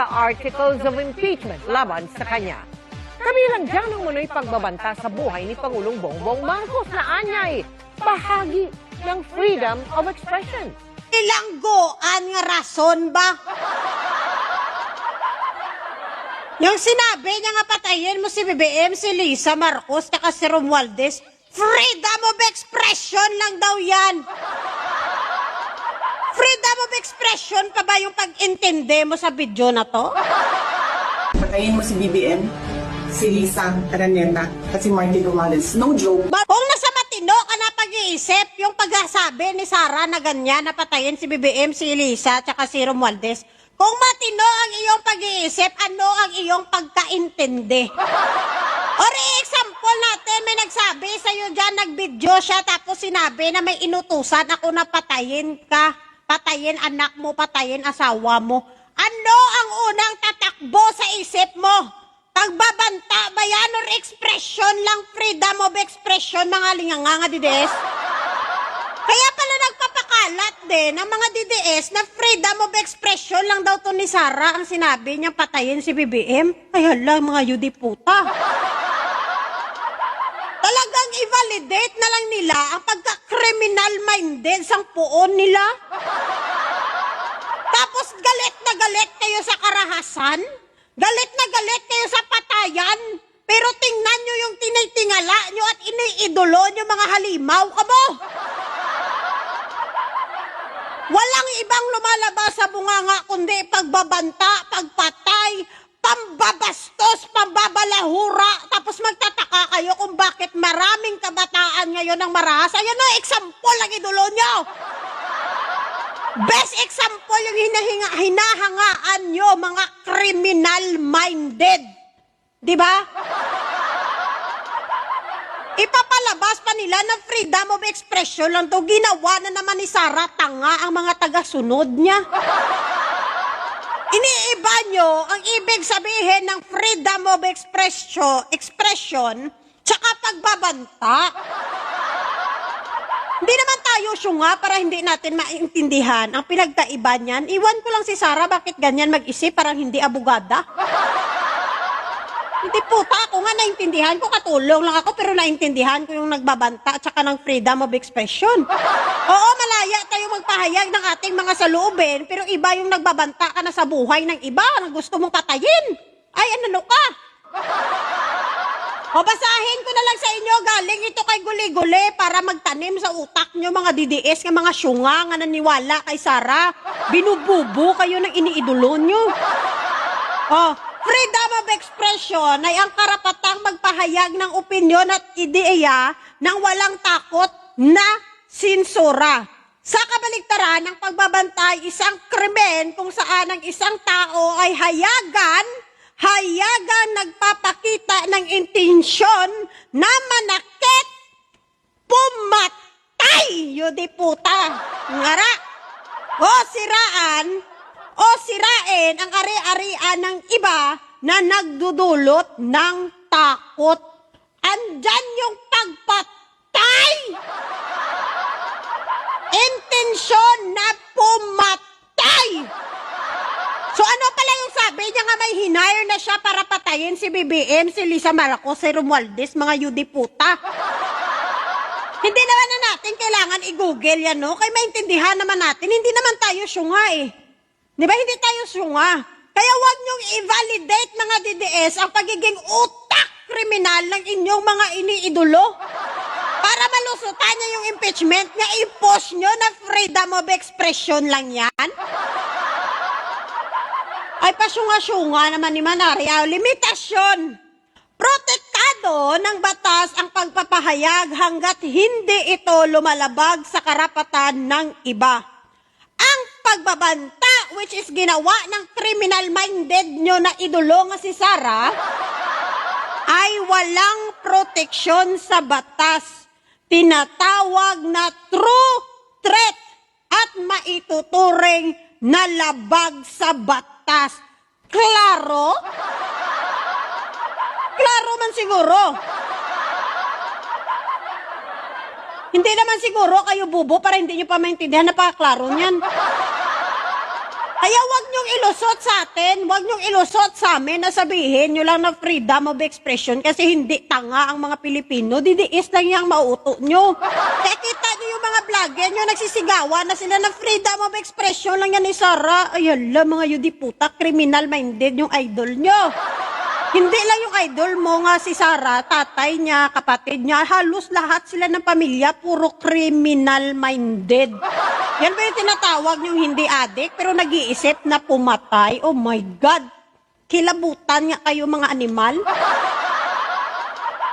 sa articles of impeachment laban sa kanya. Kabilang dyan ang munoy pagbabanta sa buhay ni Pangulong Bongbong Marcos na anyay bahagi ng freedom of expression. Ilanggoan nga rason ba? Yung sinabi niya nga patayin mo si BBM, si Lisa Marcos, at si Romualdez, freedom of expression lang daw yan. Freedom of expression pa ba yung pag-intindi mo sa video na to? Patayin mo si BBM, si Lisa Araneta, at si Martin Romualdez. No joke. Kung nasa matino ka na pag-iisip, yung pagsasabi ni Sara na ganyan, na patayin si BBM, si Lisa, at si Romualdez, kung matino ang iyong pag-iisip, ano ang iyong pagkaintindi? Or example natin, may nagsabi sa'yo dyan, nag-video siya, tapos sinabi na may inutusan ako na patayin ka, patayin anak mo, patayin asawa mo. Ano ang unang tatakbo sa isip mo? Pagbabanta ba yan or expression lang, freedom of expression, mga linganga dides? Kaya pala nagpapakalat din ang mga DDS na freedom of expression lang daw to ni Sara ang sinabi niyang patayin si BBM. Ay hala, mga yudi puta. Talagang i-validate na lang nila ang pagka-criminal minded sang puon nila. Tapos galit na galit kayo sa karahasan, galit na galit kayo sa patayan, pero tingnan nyo yung tinitingala nyo at iniidolo nyo mga halimaw kamo. Walang ibang lumalabas sa bunganga kundi pagbabanta, pagpatay, pambabastos, pambabalahura, tapos magtataka kayo kung bakit maraming kabataan ngayon ang marahas. Ayan na, example ang idolo nyo. Best example yung hinahangaan nyo, mga criminal-minded. Diba? Ipapalabas pa nila na freedom of expression lang to. Ginawa na naman ni Sara tanga ang mga taga-sunod niya. Iniiba nyo ang ibig sabihin ng freedom of expression tsaka pagbabanta. Hindi naman tayo syunga para hindi natin maintindihan ang pinagkaiba niyan. Iwan ko lang si Sara bakit ganyan mag-isip parang hindi abogada. Hindi puta, ako nga naintindihan ko, katulong lang ako, pero naintindihan ko yung nagbabanta at saka ng freedom of expression. Oo, malaya tayo magpahayag ng ating mga saloobin, pero iba yung nagbabanta ka na sa buhay ng iba na gusto mong patayin. Ay, ano ka? O, basahin ko na lang sa inyo, galing ito kay Guli-Guli para magtanim sa utak nyo mga DDS, ng mga syunga nga naniwala kay Sara. Binububo kayo ng iniidolo nyo. Oh, freedom of expression ay ang karapatang magpahayag ng opinyon at ideya nang walang takot na sinsura. Sa kabaligtaran, ang pagbabantay isang krimen kung saan ang isang tao ay hayagan nagpapakita ng intensyon na manakit, pumatay, yudi puta, ngara, o sirain ang ari-arian ng iba na nagdudulot ng takot. Andyan yung pagpatay. Intensyon na pumatay. So ano pala yung sabi niya nga may hinire na siya para patayin si BBM, si Lisa Marcos, si Romualdez, mga yudi puta. Hindi naman na natin kailangan i-google yan, no? Kaya maintindihan naman natin, hindi naman tayo syunga eh. Di ba hindi tayo syunga? Kaya wag niyong i-validate mga DDS ang pagiging utak kriminal ng inyong mga iniidolo. Para malusutan niya yung impeachment niya, i-post niyo na freedom of expression lang yan. Ay, pasyunga-syunga naman ni Manari. Limitasyon. Protektado ng batas ang pagpapahayag hanggat hindi ito lumalabag sa karapatan ng iba. Ang pagbabanta, which is ginawa ng criminal-minded nyo na idolo nga si Sara, ay walang proteksyon sa batas. Tinatawag na true threat at maituturing na labag sa batas. Klaro? Klaro man siguro. Hindi naman siguro kayo bubo para hindi nyo pa maintindihan na klaro niyan. Kaya wag niyong ilusot sa atin, wag niyong ilusot sa amin na sabihin niyo lang na freedom of expression kasi hindi tanga ang mga Pilipino, didiis lang yung mauuto niyo. Kaya kita niyo yung mga vlogger niyo nagsisigawan na sila na freedom of expression lang yan ni Sara. Ay hala, mga yudiputa, criminal minded yung idol niyo. Hindi lang yung idol mo nga si Sara, tatay niya, kapatid niya, halos lahat sila ng pamilya, puro criminal-minded. Yan ba yung tinatawag yung hindi adik, pero nag-iisip na pumatay? Oh my God! Kilabutan nga kayo mga animal?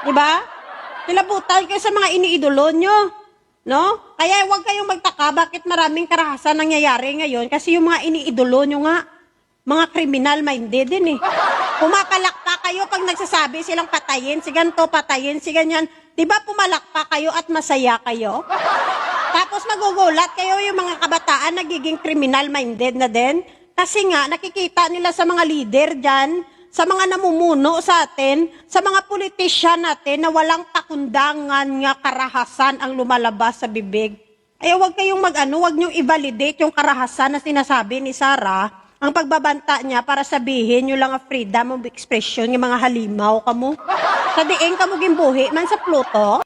Diba? Kilabutan kayo sa mga iniidolo nyo. No? Kaya huwag kayong magtaka bakit maraming karahasan nangyayari ngayon kasi yung mga iniidolo nyo nga, mga criminal-minded din eh. Pumapalakpak kayo pag nagsasabi silang patayin, si ganito, patayin, si ganyan. Di ba pumalakpak kayo at masaya kayo? Tapos magugulat kayo yung mga kabataan nagiging criminal-minded na din. Kasi nga, nakikita nila sa mga leader dyan, sa mga namumuno sa atin, sa mga politisyan natin na walang pakundangan nga karahasan ang lumalabas sa bibig. Ay, huwag kayong huwag niyong i-validate yung karahasan na sinasabi ni Sara. Ang pagbabanta niya para sabihin nyo lang ang freedom of expression, yung mga halimaw kamo. Sa diin kamo gimbuhi man sa Pluto.